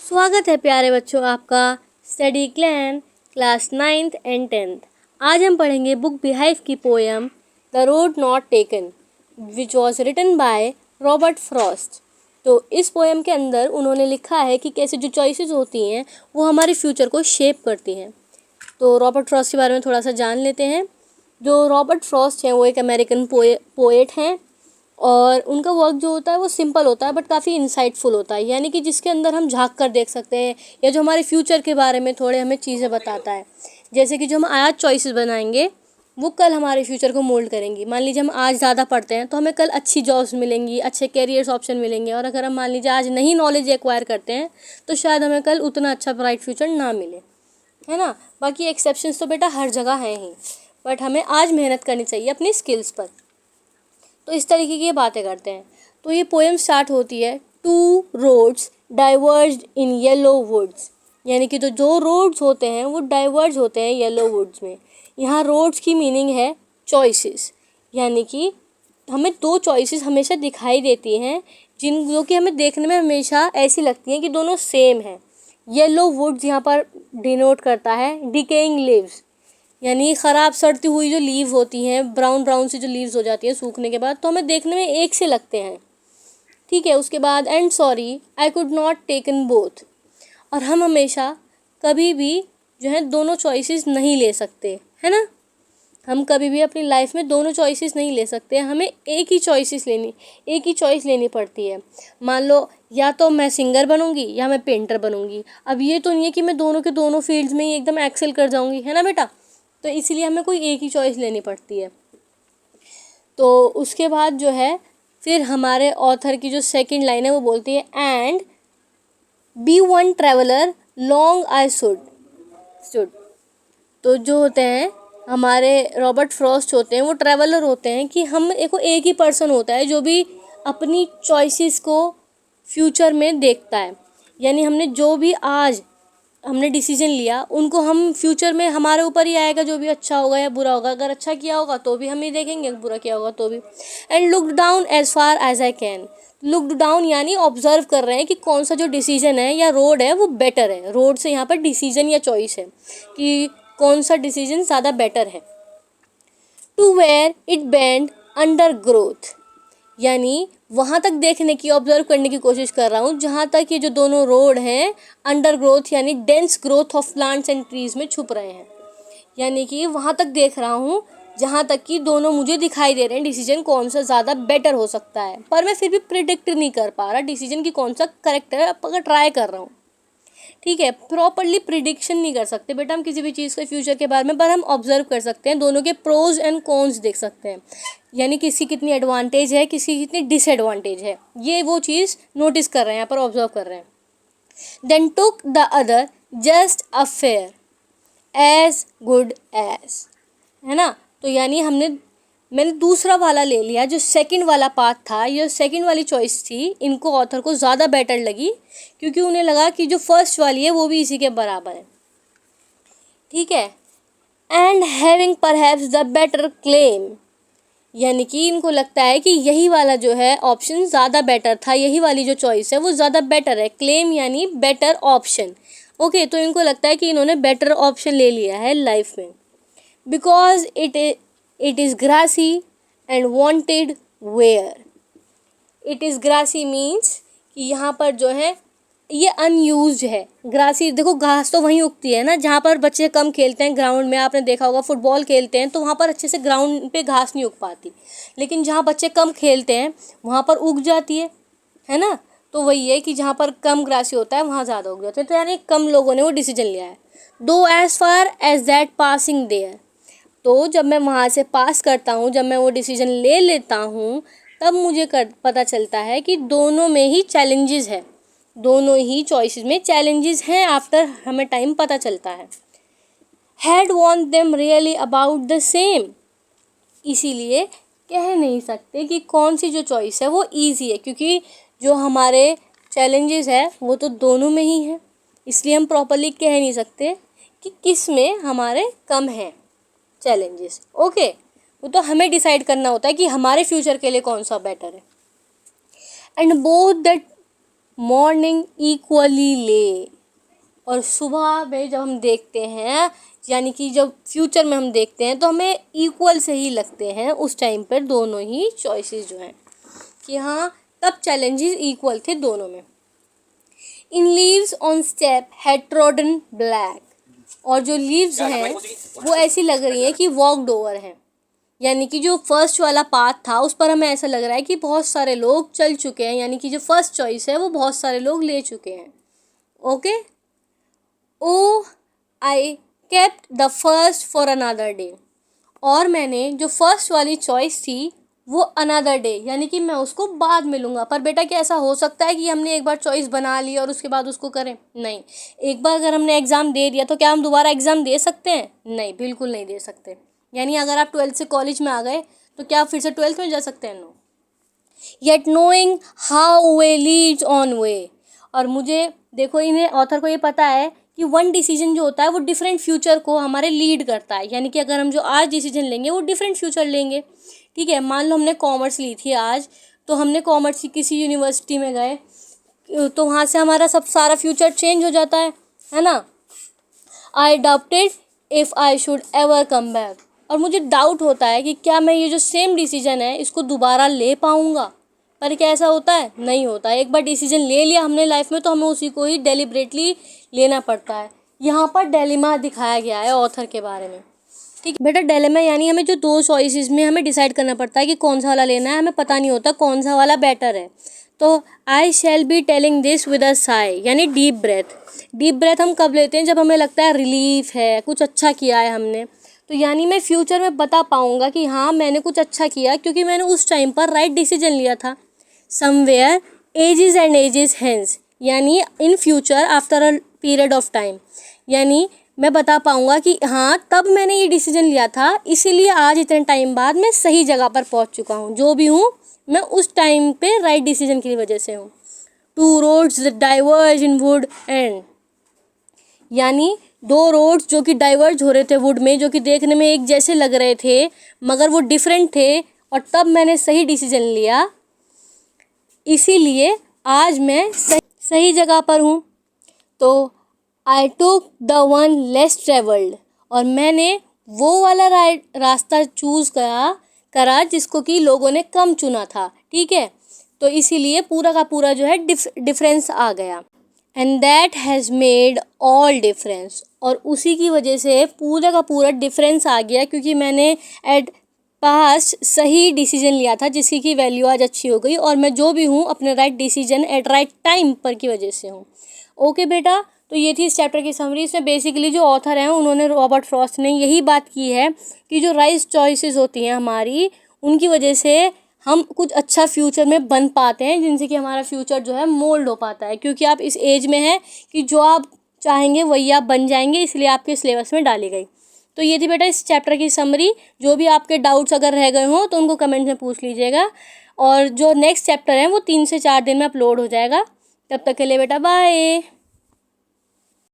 स्वागत है प्यारे बच्चों आपका study clan class 9th and 10th। आज हम पढ़ेंगे बुक बिहाइव की poem the road not taken which was written by Robert Frost. तो इस पोएम के अंदर उन्होंने लिखा है कि कैसे जो चॉइसेस होती हैं वो हमारे फ्यूचर को शेप करती हैं। तो रॉबर्ट फ्रॉस्ट के बारे में थोड़ा सा जान लेते हैं। जो रॉबर्ट फ्रॉस्ट हैं वो एक अमेरिकन पोएट हैं और उनका वर्क जो होता है वो सिंपल होता है बट काफ़ी इंसाइटफुल होता है, यानी कि जिसके अंदर हम झांक कर देख सकते हैं या जो हमारे फ्यूचर के बारे में थोड़े हमें चीज़ें बताता है। जैसे कि जो हम आज चॉइसेस बनाएंगे वो कल हमारे फ्यूचर को मोल्ड करेंगी। मान लीजिए हम आज ज़्यादा पढ़ते हैं तो हमें कल अच्छी जॉब्स मिलेंगी, अच्छे कैरियर्स ऑप्शन मिलेंगे, और अगर हम मान लीजिए आज नहीं नॉलेज एक्वायर करते हैं तो शायद हमें कल उतना अच्छा ब्राइट फ्यूचर ना मिले, है ना। बाकी एक्सेप्शंस तो बेटा हर जगह हैं ही, बट हमें आज मेहनत करनी चाहिए अपनी स्किल्स पर। तो इस तरीके की ये बातें करते हैं। तो ये पोएम स्टार्ट होती है, two roads diverged in yellow woods, यानी कि तो जो रोड्स होते हैं वो डाइवर्ज होते हैं येलो वुड्स में। यहाँ रोड्स की मीनिंग है चॉइसेस, यानी कि हमें दो चॉइसेस हमेशा दिखाई देती हैं जो कि हमें देखने में हमेशा ऐसी लगती हैं कि दोनों सेम हैं। येलो वुड्स यहाँ पर डिनोट करता है डिकेइंग लीव्स, यानी ख़राब सड़ती हुई जो लीव होती हैं, ब्राउन ब्राउन सी जो लीव्स हो जाती हैं सूखने के बाद, तो हमें देखने में एक से लगते हैं। ठीक है, उसके बाद and sorry I could not taken both, और हम हमेशा कभी भी जो है दोनों चॉइसेस नहीं ले सकते, है ना। हम कभी भी अपनी लाइफ में दोनों चॉइसेस नहीं ले सकते, हमें एक ही चॉइस लेनी पड़ती है। मान लो या तो मैं सिंगर बनूंगी या मैं पेंटर बनूंगी। अब ये तो नहीं है कि मैं दोनों के दोनों फील्ड्स में ही एकदम एक्सेल कर जाऊंगी, है ना बेटा। तो इसीलिए हमें कोई एक ही चॉइस लेनी पड़ती है। तो उसके बाद जो है फिर हमारे ऑथर की जो सेकंड लाइन है वो बोलती है, and be one traveller long I stood. तो जो होते हैं हमारे रॉबर्ट फ्रॉस्ट होते हैं वो ट्रैवलर होते हैं कि हम एक ही पर्सन होता है जो भी अपनी चॉइसेस को फ्यूचर में देखता है। यानी हमने जो भी आज हमने डिसीजन लिया उनको हम फ्यूचर में हमारे ऊपर ही आएगा, जो भी अच्छा होगा या बुरा होगा। अगर अच्छा किया होगा तो भी हम ही देखेंगे, बुरा किया होगा तो भी। And look down as far as I can. Look down यानी ऑब्जर्व कर रहे हैं कि कौन सा जो डिसीजन है या रोड है वो बेटर है। रोड से यहाँ पर डिसीजन या चॉइस है कि कौन सा डिसीजन ज़्यादा बेटर है। To where it bend undergrowth, यानी वहाँ तक देखने की, ऑब्जर्व करने की कोशिश कर रहा हूँ जहाँ तक ये जो दोनों रोड हैं अंडर ग्रोथ यानी dense growth of plants and trees में छुप रहे हैं। यानी कि वहाँ तक देख रहा हूँ जहाँ तक कि दोनों मुझे दिखाई दे रहे हैं डिसीजन कौन सा ज़्यादा बेटर हो सकता है, पर मैं फिर भी प्रिडिक्ट नहीं कर पा रहा डिसीजन की कौन सा करेक्ट है, अगर ट्राई कर रहा हूँ। ठीक है, प्रॉपरली प्रिडिक्शन नहीं कर सकते बेटा हम किसी भी चीज़ के फ्यूचर के बारे में, पर हम ऑब्जर्व कर सकते हैं, दोनों के प्रोज एंड कॉन्स देख सकते हैं। यानी किसी कितनी एडवांटेज है, किसी कितनी डिसएडवांटेज है, ये वो चीज़ नोटिस कर रहे हैं, यहाँ पर ऑब्जर्व कर रहे हैं। Then took the other just a fair as good as, है ना। तो यानी मैंने दूसरा वाला ले लिया, जो सेकंड वाला पाथ था, ये सेकंड वाली चॉइस थी, इनको ऑथर को ज़्यादा बेटर लगी क्योंकि उन्हें लगा कि जो फर्स्ट वाली है वो भी इसी के बराबर है। ठीक है, and having perhaps the better claim, यानी कि इनको लगता है कि यही वाला जो है ऑप्शन ज़्यादा बेटर था, यही वाली जो चॉइस है वो ज़्यादा बेटर है। क्लेम यानी बेटर ऑप्शन। ओके, तो इनको लगता है कि इन्होंने बेटर ऑप्शन ले लिया है लाइफ में। Because it is grassy and wanted wear. It is grassy means कि यहाँ पर जो है ये अनयूज्ड है। ग्रासी देखो, घास तो वहीं उगती है ना जहाँ पर बच्चे कम खेलते हैं ग्राउंड में। आपने देखा होगा फुटबॉल खेलते हैं तो वहाँ पर अच्छे से ग्राउंड पे घास नहीं उग पाती, लेकिन जहाँ बच्चे कम खेलते हैं वहाँ पर उग जाती है ना। तो वही है कि जहाँ पर कम ग्रासी होता है वहाँ ज़्यादा उग जाती है। तो यानी कम लोगों ने वो डिसीजन लिया है। Though as far as that passing there, तो जब मैं वहाँ से पास करता हूँ, जब मैं वो डिसीजन ले लेता हूँ, तब मुझे पता चलता है कि दोनों में ही चैलेंजेस है, दोनों ही चॉइसेस में चैलेंजेस हैं। आफ्टर हमें टाइम पता चलता है। Had want them really about the same, इसीलिए कह नहीं सकते कि कौन सी जो चॉइस है वो ईजी है, क्योंकि जो हमारे चैलेंजेस है वो तो दोनों में ही है। इसलिए हम प्रॉपरली कह नहीं सकते कि किस में हमारे कम है चैलेंजेस। ओके, वो तो हमें डिसाइड करना होता है कि हमारे फ्यूचर के लिए कौन सा बेटर है। And both that morning equally ले। और सुबह में जब हम देखते हैं, यानी कि जब फ्यूचर में हम देखते हैं, तो हमें इक्वल से ही लगते हैं उस टाइम पर दोनों ही चॉइसेस जो हैं, कि हाँ तब चैलेंजेस इक्वल थे दोनों में। In leaves on step had trodden black. और जो लीव्स हैं वो ऐसी लग रही हैं कि वॉकड ओवर हैं, यानी कि जो फर्स्ट वाला पाथ था उस पर हमें ऐसा लग रहा है कि बहुत सारे लोग चल चुके हैं, यानी कि जो फर्स्ट चॉइस है वो बहुत सारे लोग ले चुके हैं। Okay. Oh I kept the first for another day. और मैंने जो फर्स्ट वाली चॉइस थी वो अनदर डे, यानी कि मैं उसको बाद में लूँगा। पर बेटा क्या ऐसा हो सकता है कि हमने एक बार चॉइस बना ली और उसके बाद उसको करें? नहीं। एक बार अगर हमने एग्ज़ाम दे दिया तो क्या हम दोबारा एग्ज़ाम दे सकते हैं? नहीं, बिल्कुल नहीं दे सकते। यानी अगर आप 12th से कॉलेज में आ गए तो क्या आप फिर से 12th में जा सकते हैं? No. Yet knowing how way leads on way. और मुझे देखो, इन्हें ऑथर को ये पता है कि वन डिसीजन जो होता है वो डिफरेंट फ्यूचर को हमारे लीड करता है, यानी कि अगर हम जो आज डिसीजन लेंगे वो डिफरेंट फ्यूचर लेंगे। ठीक है, मान लो हमने कॉमर्स ली थी आज, तो हमने कॉमर्स की किसी यूनिवर्सिटी में गए तो वहाँ से हमारा सब सारा फ्यूचर चेंज हो जाता है ना। आई doubted if I should ever come back. और मुझे डाउट होता है कि क्या मैं ये जो सेम डिसीजन है इसको दोबारा ले पाऊँगा। पर क्या ऐसा होता है? नहीं होता। एक बार डिसीजन ले लिया हमने लाइफ में तो हमें उसी को ही डेलिबरेटली लेना पड़ता है। यहाँ पर डिलेमा दिखाया गया है ऑथर के बारे में। ठीक है बेटा, डिलेमा यानी हमें जो दो चॉइसेस में हमें डिसाइड करना पड़ता है कि कौन सा वाला लेना है, हमें पता नहीं होता कौन सा वाला बेटर है। तो I shall be telling this with a sigh, यानी डीप ब्रेथ। डीप ब्रेथ हम कब लेते हैं? जब हमें लगता है रिलीफ है, कुछ अच्छा किया है हमने। तो यानी मैं फ्यूचर में बता पाऊँगा कि हाँ मैंने कुछ अच्छा किया क्योंकि मैंने उस टाइम पर राइट डिसीजन लिया था। Somewhere ages and ages hence, यानी in future after a period of time, यानी मैं बता पाऊँगा कि हाँ तब मैंने ये डिसीजन लिया था, इसीलिए आज इतने टाइम बाद मैं सही जगह पर पहुँच चुका हूँ। जो भी हूँ मैं उस टाइम पे राइट डिसीजन की वजह से हूँ। Two roads diverge in wood and, यानी दो रोड्स जो कि डाइवर्ज हो रहे थे वुड में, जो कि देखने में एक जैसे लग रहे थे मगर वो डिफरेंट थे, और तब मैंने सही डिसीजन लिया, इसीलिए आज मैं सही जगह पर हूँ। तो I took the one less travelled, और मैंने वो वाला रास्ता चूज़ करा जिसको कि लोगों ने कम चुना था। ठीक है, तो इसीलिए पूरा का पूरा जो है डिफरेंस आ गया। And that has made all difference, और उसी की वजह से पूरा का पूरा डिफरेंस आ गया क्योंकि मैंने एट पास्ट सही डिसीजन लिया था जिसकी की वैल्यू आज अच्छी हो गई, और मैं जो भी हूँ अपने right decision at right time पर की वजह से हूँ। ओके बेटा, तो ये थी इस चैप्टर की समरी। इसमें बेसिकली जो ऑथर हैं उन्होंने, रॉबर्ट फ्रॉस्ट ने यही बात की है कि जो राइट चॉइसेस होती हैं हमारी, उनकी वजह से हम कुछ अच्छा फ्यूचर में बन पाते हैं, जिनसे कि हमारा फ्यूचर जो है मोल्ड हो पाता है। क्योंकि आप इस एज में हैं कि जो आप चाहेंगे वही आप बन जाएंगे, इसलिए आपके सिलेबस में डाली गई। तो ये थी बेटा इस चैप्टर की समरी। जो भी आपके डाउट्स अगर रह गए हों तो उनको कमेंट में पूछ लीजिएगा, और जो नेक्स्ट चैप्टर है वो 3 से 4 दिन में अपलोड हो जाएगा। तब तक के लिए बेटा बाय।